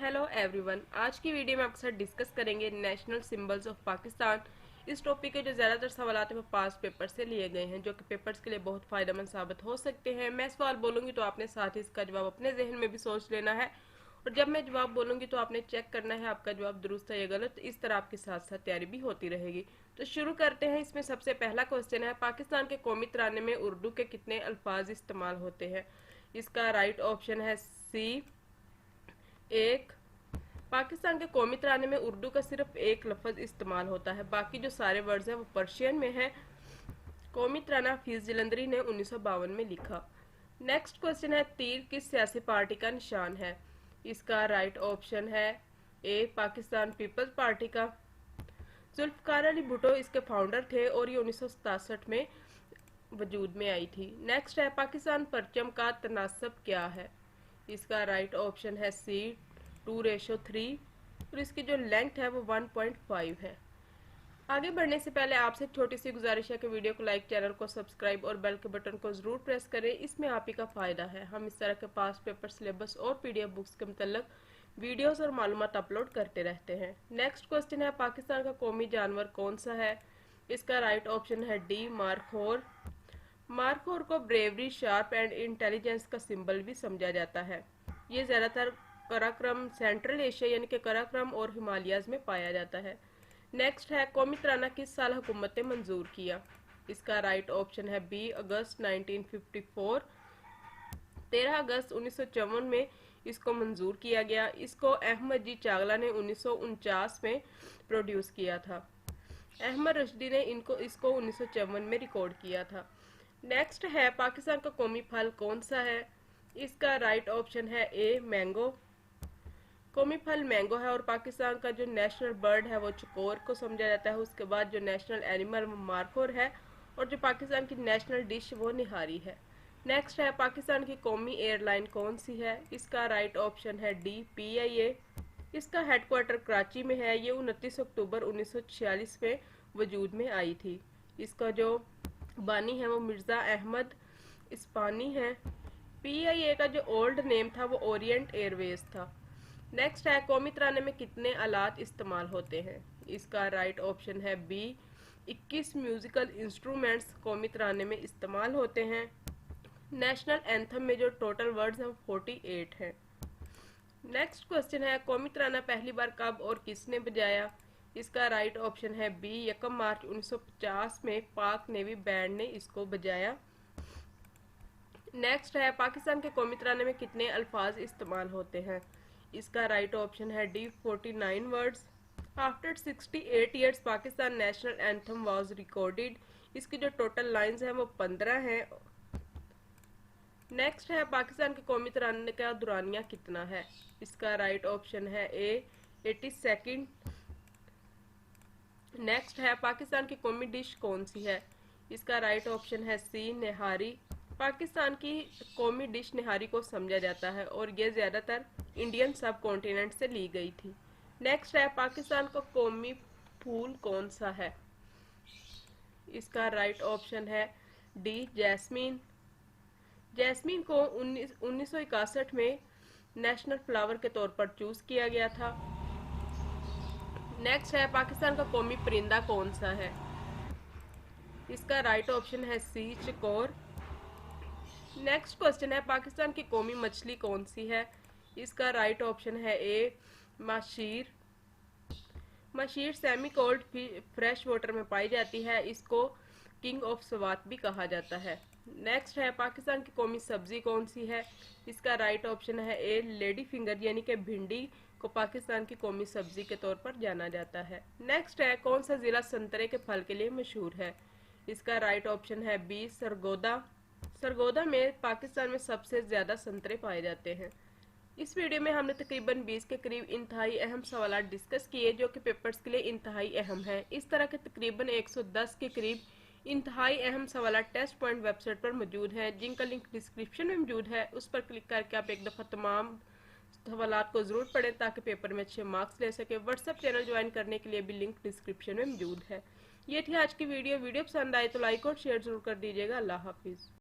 Hello everyone, आज की video में आपके साथ डिस्कस करेंगे नेशनल सिंबल्स ऑफ पाकिस्तान। इस टॉपिक के जो ज़्यादातर सवाल हैं वो पास पेपर से लिए गए हैं, जो कि पेपर्स के लिए बहुत फ़ायदेमंद साबित हो सकते हैं। मैं सवाल बोलूँगी तो आपने साथ ही इसका जवाब अपने जहन में भी सोच लेना है, और जब मैं जवाब बोलूँगी तो आपने चेक करना है आपका जवाब दुरुस्त है या गलत। इस तरह आपके साथ साथ तैयारी भी होती रहेगी। तो शुरू करते हैं। इसमें सबसे पहला क्वेश्चन है, पाकिस्तान के कौमी तराने में उर्दू के कितने अल्फाज इस्तेमाल होते हैं? इसका राइट ऑप्शन है सी, एक। पाकिस्तान के कौमी तराने में उर्दू का सिर्फ एक लफ्ज इस्तेमाल होता है, बाकी जो सारे वर्ड्स हैं वो पर्शियन में है। कौमी तराना हफीज जलंधरी ने 1952 में लिखा। नेक्स्ट क्वेश्चन है, तीर किस सियासी पार्टी का निशान है? इसका राइट ऑप्शन है ए, पाकिस्तान पीपल्स पार्टी का। जुल्फकार अली भुट्टो इसके फाउंडर थे और ये 1967 में वजूद में आई थी। नेक्स्ट है, पाकिस्तान परचम का तनासब क्या है? इसका राइट ऑप्शन है सी, 2:3, और इसकी जो लेंथ है वो 1.5 है। आगे बढ़ने से पहले आपसे एक छोटी सी गुजारिश है कि वीडियो को लाइक, चैनल को सब्सक्राइब और बेल के बटन को जरूर प्रेस करें। इसमें आप ही का फायदा है। हम इस तरह के पास पेपर, सिलेबस और पीडीएफ बुक्स के मतलब वीडियोस और मालूमात अपलोड करते रहते हैं। नेक्स्ट क्वेश्चन है, पाकिस्तान का कौमी जानवर कौन सा है? इसका राइट ऑप्शन है डी, मार्खोर। मार्खोर को ब्रेवरी, शार्प एंड इंटेलिजेंस का सिंबल भी समझा जाता है। ये ज्यादातर कराक्रम, सेंट्रल एशिया यानी कि कराक्रम और हिमालयाज में पाया जाता है। नेक्स्ट है, कौमी तराना किस साल हुकूमत ने मंजूर किया? इसका राइट ऑप्शन है बी, अगस्त 1954। 13 अगस्त 1954 में इसको मंजूर किया गया। इसको अहमद जी चागला ने 1949 में प्रोड्यूस किया था। अहमद रश्दी ने इसको 1954 में रिकॉर्ड किया था। नेक्स्ट है, पाकिस्तान का कौमी फल कौन सा है? इसका राइट ऑप्शन है ए, मैंगो। कौमी फल मैंगो है, और पाकिस्तान का जो नेशनल बर्ड है वो चकोर को समझा जाता है। उसके बाद जो नेशनल एनिमल वो मार्खोर है, और जो पाकिस्तान की नेशनल डिश वो निहारी है। नेक्स्ट है, पाकिस्तान की कौमी एयरलाइन कौन सी है? इसका राइट ऑप्शन है डी, PIA। इसका हेडक्वार्टर कराची में है। ये 29 अक्टूबर 1946 में वजूद में आई थी। इसका जो बानी है वो मिर्ज़ा अहमद इस्पानी है। PIA का जो ओल्ड नेम था वो ओरिएंट एयरवेज था। नेक्स्ट है, कौमी तराने में कितने आलात इस्तेमाल होते हैं? इसका राइट ऑप्शन है बी, 21 म्यूजिकल इंस्ट्रूमेंट्स कौमी तराने में इस्तेमाल होते हैं। नेशनल एंथम में जो टोटल वर्ड्स हैं वो 48 हैं। नेक्स्ट क्वेश्चन है, कौमी तराना पहली बार कब और किसने बजाया? इसका राइट ऑप्शन है बी, 1 मार्च 1950 में पाक नेवी बैंड ने इसको बजाया। नेक्स्ट है, पाकिस्तान के कौमी तराने में कितने अल्फाज इस्तेमाल होते हैं? इसका राइट ऑप्शन है D, 49 words. After 68 years Pakistan national anthem was recorded. इसकी जो टोटल लाइंस हैं वो 15 हैं। नेक्स्ट है, पाकिस्तान के कौमी तराने का दुरानिया कितना है? इसका राइट ऑप्शन है ए, 82nd। नेक्स्ट है, पाकिस्तान की कौमी डिश कौन सी है? इसका राइट ऑप्शन है सी, निहारी। पाकिस्तान की कौमी डिश निहारी को समझा जाता है, और ये ज़्यादातर इंडियन सब कॉन्टिनेंट से ली गई थी। नेक्स्ट है, पाकिस्तान का कौमी फूल कौन सा है? इसका राइट ऑप्शन है डी, जैस्मीन। जैस्मीन को 1961 में नेशनल फ्लावर के तौर पर चूज किया गया था। नेक्स्ट है, पाकिस्तान का कौमी परिंदा कौन सा है? इसका राइट ऑप्शन है सी, चकोर। नेक्स्ट क्वेश्चन है, पाकिस्तान की कौमी मछली कौन सी है? इसका राइट ऑप्शन है ए, माशीर। मशीर सेमी कोल्ड फ्रेश वाटर में पाई जाती है। इसको किंग ऑफ स्वात भी कहा जाता है। नेक्स्ट है, पाकिस्तान की कौमी सब्जी कौन सी है? इसका राइट ऑप्शन है ए, लेडी फिंगर, यानी कि भिंडी को पाकिस्तान की कौमी सब्जी के तौर पर जाना जाता है। नेक्स्ट है, कौन सा जिला संतरे के फल के लिए मशहूर है? इसका राइट ऑप्शन है बी, सरगोदा। सरगोदा में पाकिस्तान में सबसे ज्यादा संतरे पाए जाते हैं। इस वीडियो में हमने तकरीबन 20 के करीब इंतहाई अहम सवाल डिस्कस किए, जो कि पेपर्स के लिए इंतहाई अहम है। इस तरह के तकरीबन 110 के करीब इंतहाई अहम सवाल टेस्ट पॉइंट वेबसाइट पर मौजूद है, जिनका लिंक डिस्क्रिप्शन में मौजूद है। उस पर क्लिक करके आप एक दफ़ा तमाम सवालात को ज़रूर पढ़ें ताकि पेपर में अच्छे मार्क्स ले सके। व्हाट्सएप चैनल ज्वाइन करने के लिए भी लिंक डिस्क्रिप्शन में मौजूद है। ये थी आज की वीडियो। वीडियो पसंद आए तो लाइक और शेयर जरूर कर दीजिएगा। अल्लाह हाफिज़।